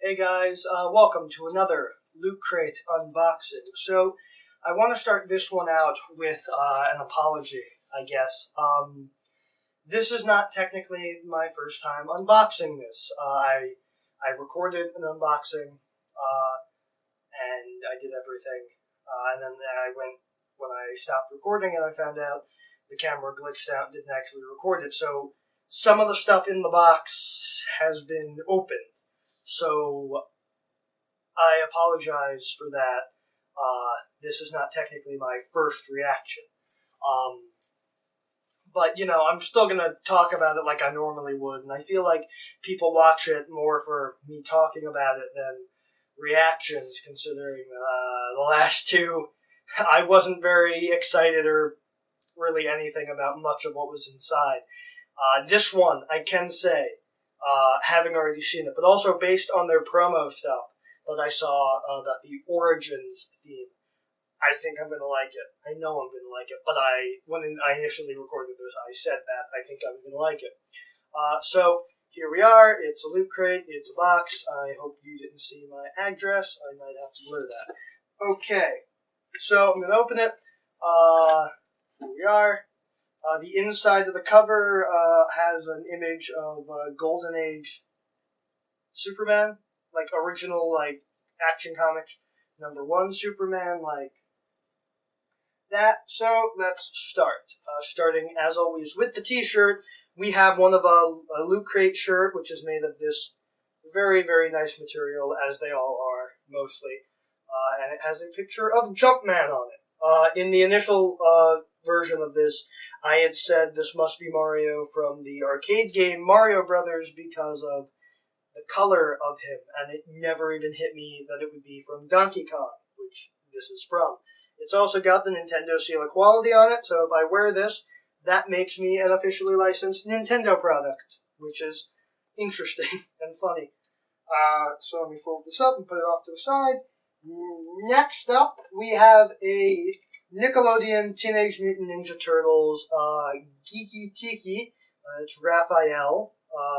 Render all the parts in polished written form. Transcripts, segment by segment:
Hey guys, welcome to another Loot Crate unboxing. So, I want to start this one out with an apology, I guess. This is not technically my first time unboxing this. I recorded an unboxing, and I did everything, and then when I stopped recording and I found out the camera glitched out and didn't actually record it. So, some of the stuff in the box has been opened. So, I apologize for that. This is not technically my first reaction. But, I'm still going to talk about it like I normally would, and I feel like people watch it more for me talking about it than reactions, considering the last two, I wasn't very excited or really anything about much of what was inside. This one, I can say, having already seen it, but also based on their promo stuff that I saw about the Origins theme, I think I'm going to like it. I know I'm going to like it, but when I initially recorded this, I said that I think I was going to like it. So, here we are. It's a Loot Crate. It's a box. I hope you didn't see my address. I might have to blur that. Okay, so I'm going to open it. Here we are. The inside of the cover has an image of Golden Age Superman, like original, like Action Comics #1 Superman, like that. So let's start. Starting as always with the T-shirt, we have one of a Loot Crate shirt, which is made of this very, very nice material, as they all are mostly, and it has a picture of Jumpman on it. In the initial version of this, I had said this must be Mario from the arcade game Mario Brothers because of the color of him, and it never even hit me that it would be from Donkey Kong, which this is from. It's also got the Nintendo seal of quality on it, so if I wear this, that makes me an officially licensed Nintendo product, which is interesting and funny. So let me fold this up and put it off to the side. Next up, we have a Nickelodeon Teenage Mutant Ninja Turtles Geeky Tiki. It's Raphael.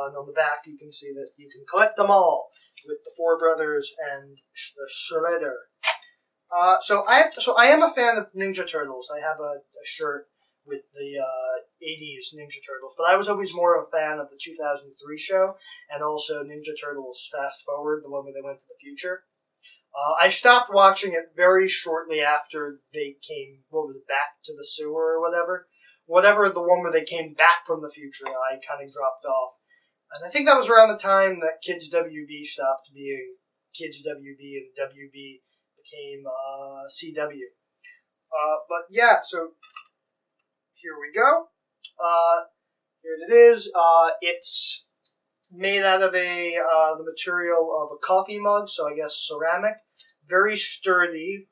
And on the back, you can see that you can collect them all with the four brothers and the Shredder. So I am a fan of Ninja Turtles. I have a shirt with the 80s Ninja Turtles, but I was always more of a fan of the 2003 show, and also Ninja Turtles Fast Forward, the one where they went to the future. I stopped watching it very shortly after they came, back to the sewer or whatever. Whatever, the one where they came back from the future, I kind of dropped off. And I think that was around the time that Kids WB stopped being Kids WB and WB became CW. But yeah, so here we go. Here it is. It's made out of the material of a coffee mug, so I guess ceramic. Very sturdy.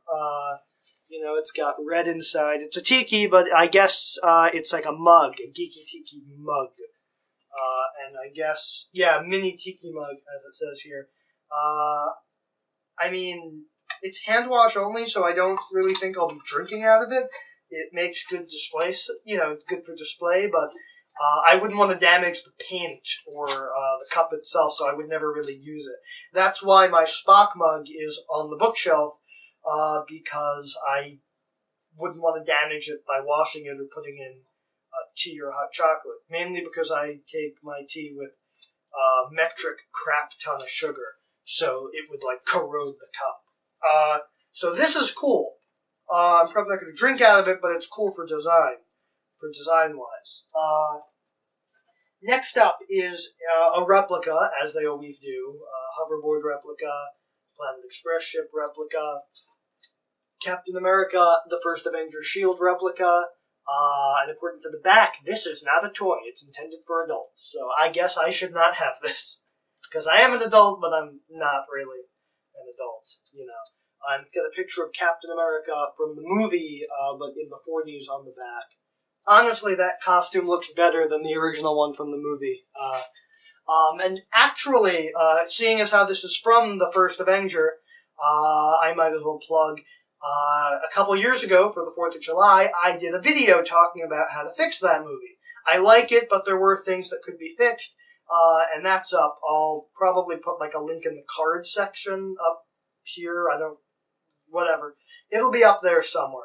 It's got red inside. It's a tiki, but I guess it's like a mug, a geeky tiki mug. And I guess, mini tiki mug, as it says here. It's hand wash only, so I don't really think I'll be drinking out of it. It makes good display, good for display, but I wouldn't want to damage the paint or the cup itself, so I would never really use it. That's why my Spock mug is on the bookshelf, because I wouldn't want to damage it by washing it or putting in tea or hot chocolate. Mainly because I take my tea with metric crap ton of sugar, so it would corrode the cup. So this is cool. I'm probably not going to drink out of it, but it's cool for design-wise. Next up is a replica, as they always do. Hoverboard replica, Planet Express ship replica, Captain America, the First Avenger shield replica, and according to the back, this is not a toy. It's intended for adults. So I guess I should not have this. Because I am an adult, but I'm not really an adult, I've got a picture of Captain America from the movie, but in the 40s on the back. Honestly, that costume looks better than the original one from the movie. And actually, seeing as how this is from the First Avenger, I might as well plug, a couple years ago, for the 4th of July, I did a video talking about how to fix that movie. I like it, but there were things that could be fixed. and that's up. I'll probably put like a link in the card section up here. Whatever. It'll be up there somewhere.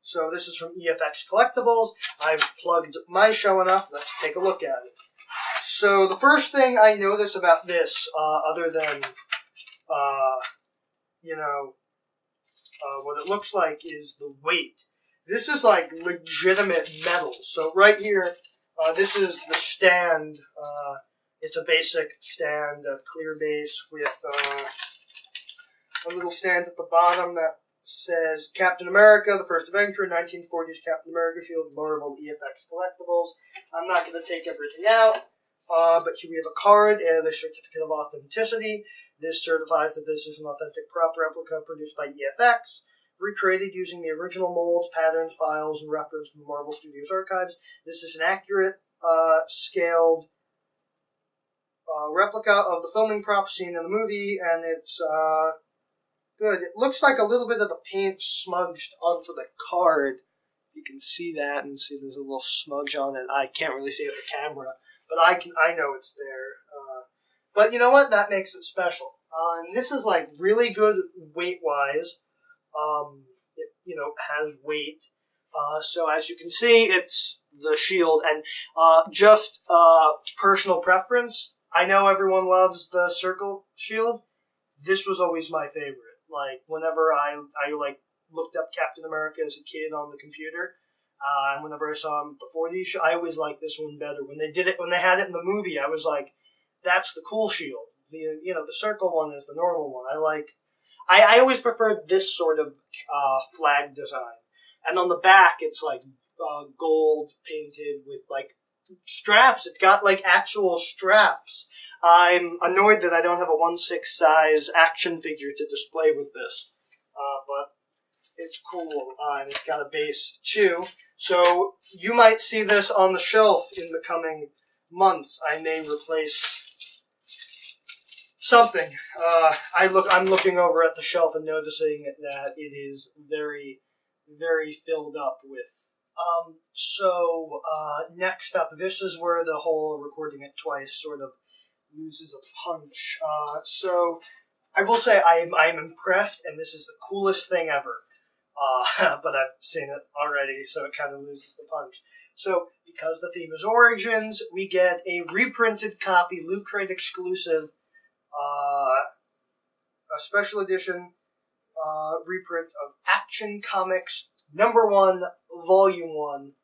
So this is from EFX Collectibles. I've plugged my show enough. Let's take a look at it. So the first thing I notice about this, other than, what it looks like, is the weight. This is like legitimate metal. So right here, this is the stand. It's a basic stand, a clear base with a little stand at the bottom that says Captain America, the First Avenger, 1940s Captain America shield, Marvel EFX Collectibles. I'm not going to take everything out, but here we have a card and a certificate of authenticity. This certifies that this is an authentic prop replica produced by EFX, recreated using the original molds, patterns, files, and reference from the Marvel Studios archives. This is an accurate, scaled replica of the filming prop seen in the movie, and it's good. It looks like a little bit of the paint smudged onto the card. You can see that, and see there's a little smudge on it. I can't really see it with the camera, but I know it's there. But you know what? That makes it special. And this is like really good weight-wise. It has weight. So as you can see, it's the shield. And just personal preference, I know everyone loves the circle shield. This was always my favorite. Like, whenever I looked up Captain America as a kid on the computer, and whenever I saw him before these, I always liked this one better. When they had it in the movie, I was like, that's the cool shield. The circle one is the normal one. I always preferred this sort of flag design. And on the back, it's like gold painted with like straps. It's got like actual straps. I'm annoyed that I don't have a 1/6 size action figure to display with this, but it's cool, and it's got a base too. So you might see this on the shelf in the coming months. I may replace something. I'm looking over at the shelf and noticing that it is very, very filled up with. Next up, this is where the whole recording it twice sort of loses a punch. So I will say I'm impressed, and this is the coolest thing ever. But I've seen it already, so it kind of loses the punch. So, because the theme is Origins, we get a reprinted copy, Loot Crate exclusive, a special edition reprint of Action Comics #1, Volume 1,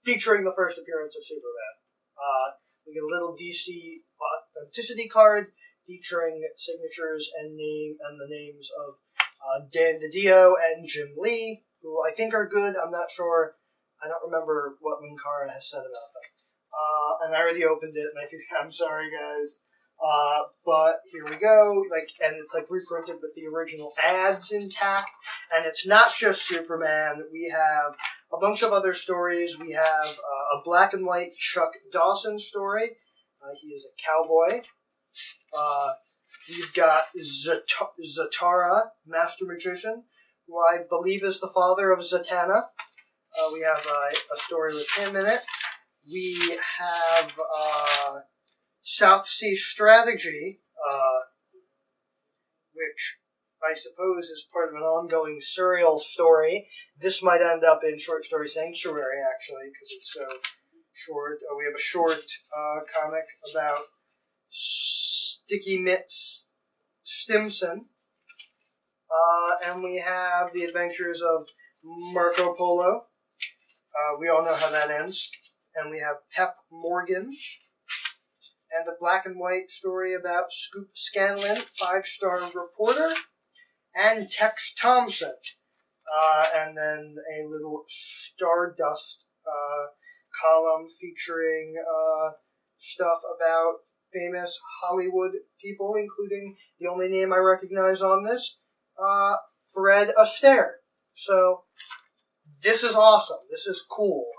featuring the first appearance of Superman. We get a little DC authenticity card featuring signatures and the names of Dan DiDio and Jim Lee, who I think are good. I'm not sure. I don't remember what Linkara has said about them. And I already opened it, and I'm sorry, guys. But here we go. And it's reprinted with the original ads intact. And it's not just Superman. We have a bunch of other stories. We have a black and white Chuck Dawson story. He is a cowboy. We've got Zatara, Master Magician, who I believe is the father of Zatanna. We have a story with him in it. We have South Sea Strategy, which I suppose is part of an ongoing serial story. This might end up in Short Story Sanctuary, actually, because it's so short. We have a short comic about Sticky Mitts Stimson. And we have the adventures of Marco Polo. We all know how that ends. And we have Pep Morgan. And a black and white story about Scoop Scanlon, 5-star reporter, and Tex Thompson. And then a little Stardust column featuring stuff about famous Hollywood people, including the only name I recognize on this, Fred Astaire. So, this is awesome. This is cool.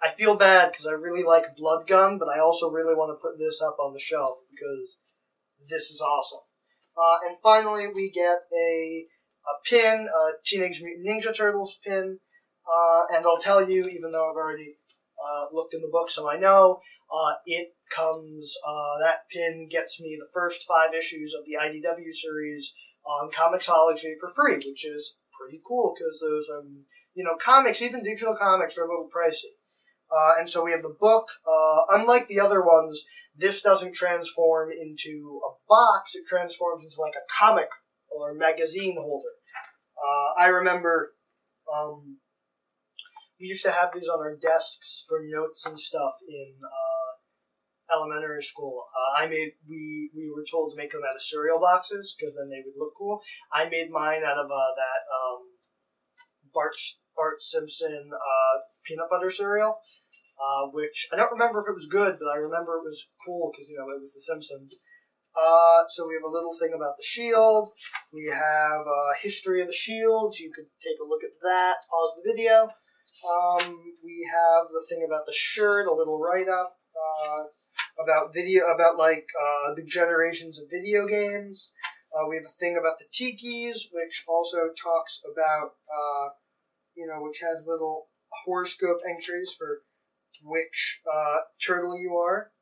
I feel bad because I really like Blood Gun, but I also really want to put this up on the shelf because this is awesome. And finally, we get a pin, a Teenage Mutant Ninja Turtles pin. And I'll tell you, even though I've already looked in the book, so I know it comes. That pin gets me the first 5 issues of the IDW series on Comixology for free, which is pretty cool because those, comics, even digital comics, are a little pricey. And so we have the book. Unlike the other ones, this doesn't transform into a box. It transforms into like a comic or magazine holder. I remember we used to have these on our desks for notes and stuff in elementary school. We were told to make them out of cereal boxes because then they would look cool. I made mine out of that Bart Simpson peanut butter cereal, which I don't remember if it was good, but I remember it was cool because it was The Simpsons. So we have a little thing about the shield. We have a history of the shield. You could take a look at that. Pause the video. We have the thing about the shirt, a little write-up about the generations of video games. We have a thing about the tikis, which also talks about, which has little horoscope entries for which turtle you are.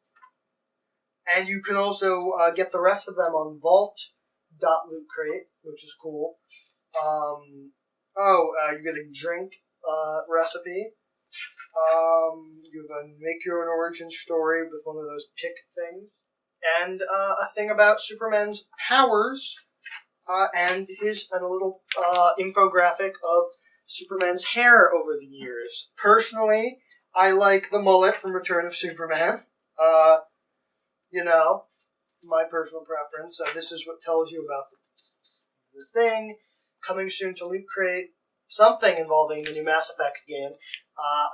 And you can also get the rest of them on Vault.Loot Crate, which is cool. You get a drink recipe. You have a make your own origin story with one of those pick things. And a thing about Superman's powers, and a little infographic of Superman's hair over the years. Personally, I like the mullet from Return of Superman. My personal preference. This is what tells you about the thing. Coming soon to Loot Crate. Something involving the new Mass Effect game.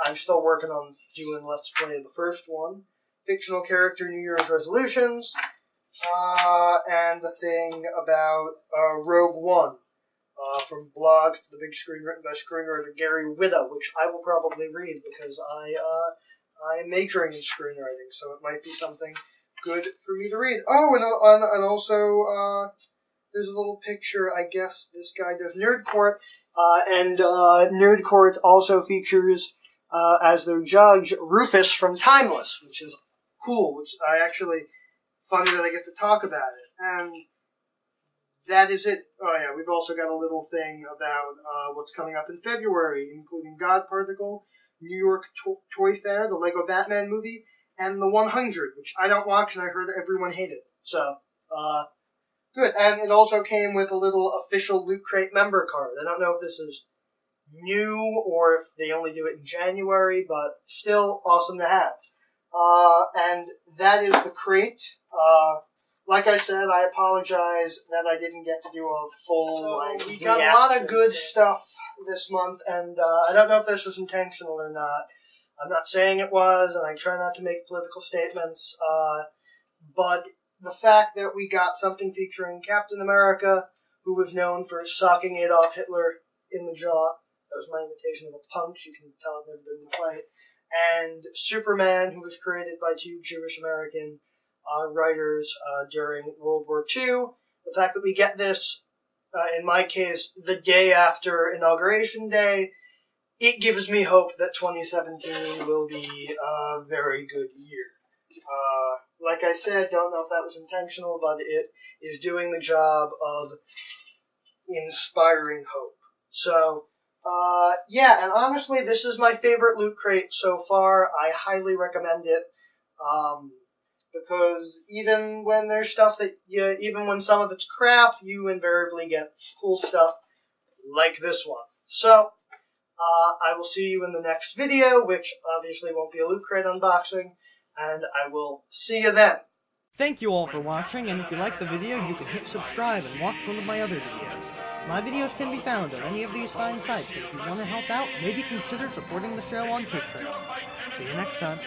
I'm still working on doing Let's Play of the first one. Fictional character New Year's resolutions. And the thing about Rogue One. From blog to the big screen, written by screenwriter Gary Whitta, which I will probably read because I am majoring in screenwriting, so it might be something good for me to read. Oh, and also there's a little picture. I guess this guy does Nerd Court, and Nerd Court also features as their judge Rufus from Timeless, which is cool. Which I actually funny that I get to talk about it. And that is it. Oh yeah, we've also got a little thing about what's coming up in February, including God Particle, New York Toy Fair, the Lego Batman movie, and the 100, which I don't watch and I heard everyone hated. So, good. And it also came with a little official Loot Crate member card. I don't know if this is new or if they only do it in January, but still awesome to have. And that is the crate. Like I said, I apologize that I didn't get to do a full, we got a lot of good stuff this month, and I don't know if this was intentional or not. I'm not saying it was, and I try not to make political statements, but the fact that we got something featuring Captain America, who was known for socking Adolf Hitler in the jaw. That was my imitation of a punch. You can tell I've never been in a fight. And Superman, who was created by 2 Jewish-American writers during World War II. The fact that we get this, in my case, the day after Inauguration Day, it gives me hope that 2017 will be a very good year. Like I said, don't know if that was intentional, but it is doing the job of inspiring hope. So, and honestly, this is my favorite Loot Crate so far. I highly recommend it. Because even when there's stuff even when some of it's crap, you invariably get cool stuff like this one. So, I will see you in the next video, which obviously won't be a Loot Crate unboxing, and I will see you then. Thank you all for watching, and if you liked the video, you can hit subscribe and watch one of my other videos. My videos can be found on any of these fine sites, and if you want to help out, maybe consider supporting the show on Patreon. See you next time.